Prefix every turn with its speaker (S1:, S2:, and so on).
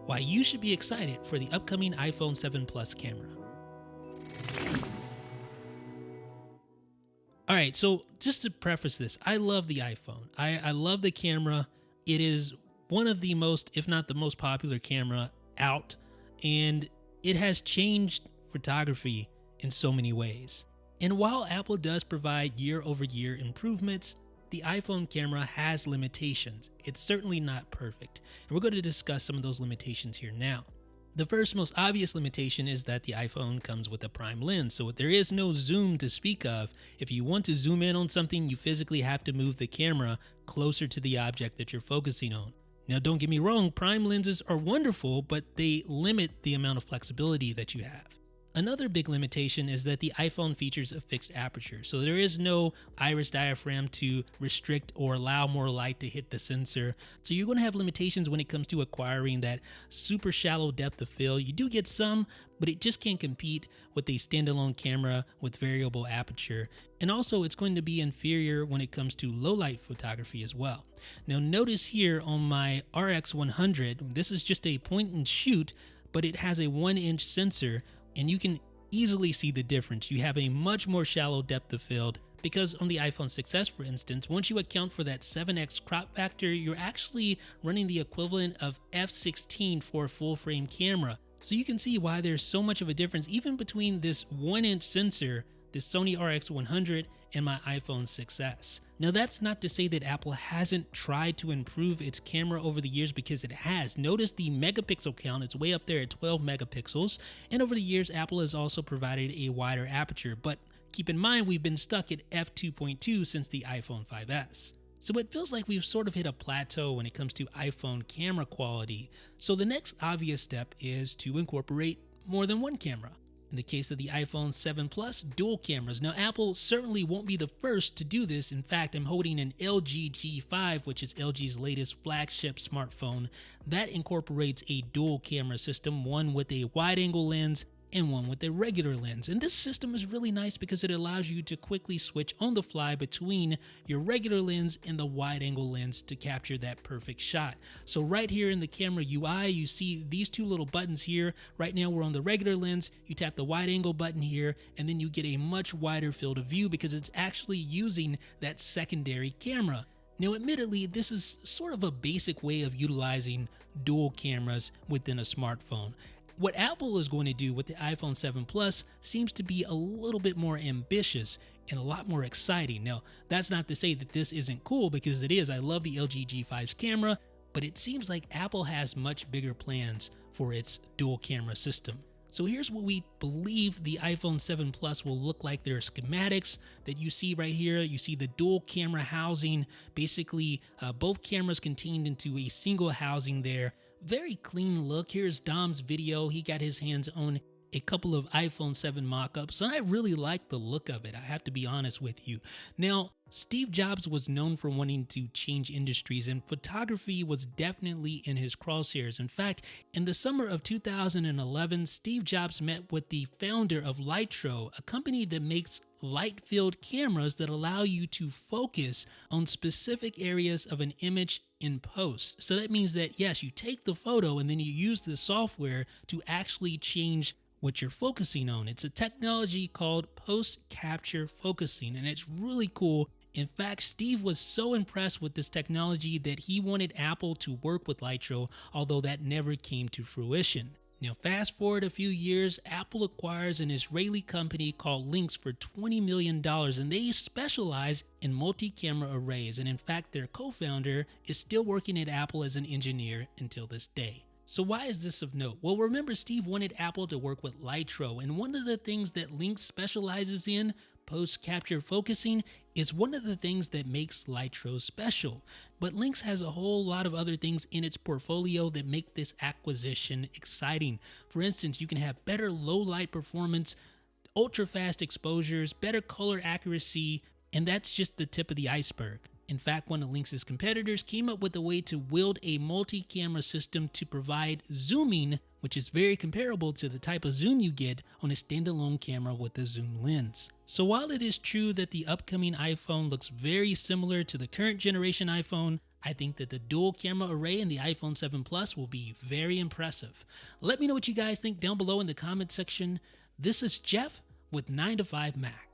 S1: why you should be excited for the upcoming iPhone 7 Plus camera. All right, so just to preface this, I love the iPhone. I love the camera. It is one of the most, if not the most popular camera out, and it has changed photography in so many ways. And while Apple does provide year-over-year improvements, the iPhone camera has limitations. It's certainly not perfect, and we're going to discuss some of those limitations here now. The first most obvious limitation is that the iPhone comes with a prime lens, so there is no zoom to speak of. If you want to zoom in on something, you physically have to move the camera closer to the object that you're focusing on. Now, don't get me wrong, prime lenses are wonderful, but they limit the amount of flexibility that you have. Another big limitation is that the iPhone features a fixed aperture, so there is no iris diaphragm to restrict or allow more light to hit the sensor. So you're going to have limitations when it comes to acquiring that super shallow depth of field. You do get some, but it just can't compete with a standalone camera with variable aperture. And also it's going to be inferior when it comes to low light photography as well. Now notice here on my RX100, this is just a point and shoot, but it has a 1-inch sensor, and you can easily see the difference. You have a much more shallow depth of field because on the iPhone 6s, for instance, once you account for that 7x crop factor, you're actually running the equivalent of f16 for a full frame camera. So you can see why there's so much of a difference even between this 1-inch sensor, the Sony RX100, and my iPhone 6s. Now that's not to say that Apple hasn't tried to improve its camera over the years, because it has. Notice the megapixel count, it's way up there at 12 megapixels, and over the years Apple has also provided a wider aperture, but keep in mind we've been stuck at f2.2 since the iPhone 5s. So it feels like we've sort of hit a plateau when it comes to iPhone camera quality. So the next obvious step is to incorporate more than one camera. In the case of the iPhone 7 Plus, dual cameras. Now, Apple certainly won't be the first to do this. In fact, I'm holding an LG G5, which is LG's latest flagship smartphone, that incorporates a dual camera system, one with a wide-angle lens and one with a regular lens. And this system is really nice because it allows you to quickly switch on the fly between your regular lens and the wide angle lens to capture that perfect shot. So right here in the camera UI, you see these two little buttons here. Right now we're on the regular lens. You tap the wide angle button here, and then you get a much wider field of view because it's actually using that secondary camera. Now, admittedly, this is sort of a basic way of utilizing dual cameras within a smartphone. What Apple is going to do with the iPhone 7 Plus seems to be a little bit more ambitious and a lot more exciting. Now, that's not to say that this isn't cool, because it is. I love the LG G5's camera, but it seems like Apple has much bigger plans for its dual camera system. So here's what we believe the iPhone 7 Plus will look like. There are schematics that you see right here. You see the dual camera housing, basically both cameras contained into a single housing there. Very clean look. Here's Dom's video. He got his hands on a couple of iPhone 7 mock-ups, and I really like the look of it, I have to be honest with you. Now, Steve Jobs was known for wanting to change industries, and photography was definitely in his crosshairs. In fact, in the summer of 2011, Steve Jobs met with the founder of Lytro, a company that makes light-filled cameras that allow you to focus on specific areas of an image in post. So that means that, yes, you take the photo and then you use the software to actually change what you're focusing on. It's a technology called post-capture focusing, and it's really cool. In fact, Steve was so impressed with this technology that he wanted Apple to work with Lytro, although that never came to fruition. Now, fast forward a few years, Apple acquires an Israeli company called Lynx for $20 million, and they specialize in multi-camera arrays. And in fact, their co-founder is still working at Apple as an engineer until this day. So why is this of note? Well, remember, Steve wanted Apple to work with Lytro, and one of the things that Lynx specializes in, post-capture focusing, is one of the things that makes Lytro special. But Lynx has a whole lot of other things in its portfolio that make this acquisition exciting. For instance, you can have better low light performance, ultra-fast exposures, better color accuracy, and that's just the tip of the iceberg. In fact, one of Lynx's competitors came up with a way to wield a multi-camera system to provide zooming, which is very comparable to the type of zoom you get on a standalone camera with a zoom lens. So while it is true that the upcoming iPhone looks very similar to the current generation iPhone, I think that the dual camera array in the iPhone 7 Plus will be very impressive. Let me know what you guys think down below in the comment section. This is Jeff with 9 to 5 Mac.